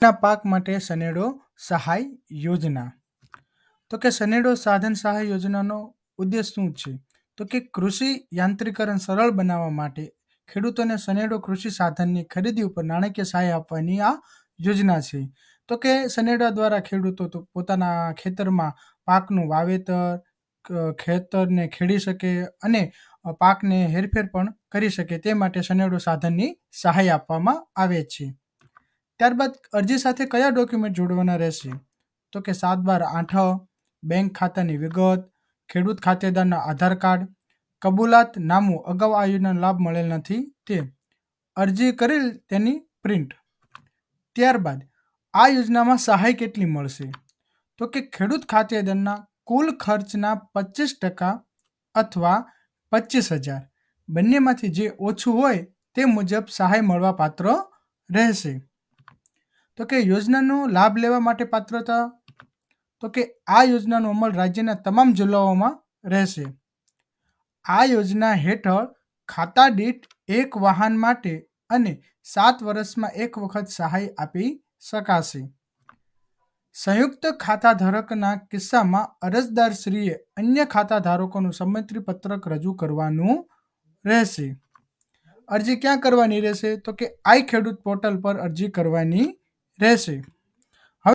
ના પાક માટે સનેડો સહાય યોજના. તો કે સનેડો સાધન સહાય યોજનાનો ઉદ્દેશ શું છે? તો કે કૃષિ યાંત્રીકરણ સરળ બનાવવા માટે ખેડૂતોને સનેડો કૃષિ સાધનની ખરીદી ઉપર નાણાકીય સહાય આપવાની આ યોજના છે. તો કે સનેડા દ્વારા ખેડૂતો પોતાના ખેતરમાં પાકનું વાવેતર, ખેતરને ખેડી શકે અને પાકને હેરફેર પણ કરી શકે તે માટે સનેડો સાધનની સહાય આપવામાં આવે છે. ત્યારબાદ અરજી સાથે કયા ડોક્યુમેન્ટ જોડવાના રહેશે? તો કે 7/12 બેંક ખાતાની વિગત, ખેડૂત ખાતેદારના આધાર કાર્ડ, કબૂલાત નામું અગાઉ આ યોજનાનો લાભ મળેલ નથી તે, અરજી કરેલ તેની પ્રિન્ટ. ત્યારબાદ આ યોજનામાં સહાય કેટલી મળશે? તો કે ખેડૂત ખાતેદારના કુલ ખર્ચના 25% અથવા 25,000 બંનેમાંથી જે ઓછું હોય તે મુજબ સહાય મળવા પાત્ર રહેશે. તો કે યોજનાનો લાભ લેવા માટે પાત્રતા, તો કે આ યોજનાનો અમલ રાજ્યના તમામ જિલ્લાઓમાં રહેશે. આ યોજના હેઠળ ખાતા દીઠ એક વાહન માટે અને 7 વર્ષમાં એક વખત સહાય આપી શકાશે. સંયુક્ત ખાતાધારકના કિસ્સામાં અરજદારશ્રીએ અન્ય ખાતાધારકોનું સંમતિ પત્રક રજૂ કરવાનું રહેશે. અરજી ક્યાં કરવાની રહેશે? તો કે આઈ ખેડૂત પોર્ટલ પર અરજી કરવાની રહેશે.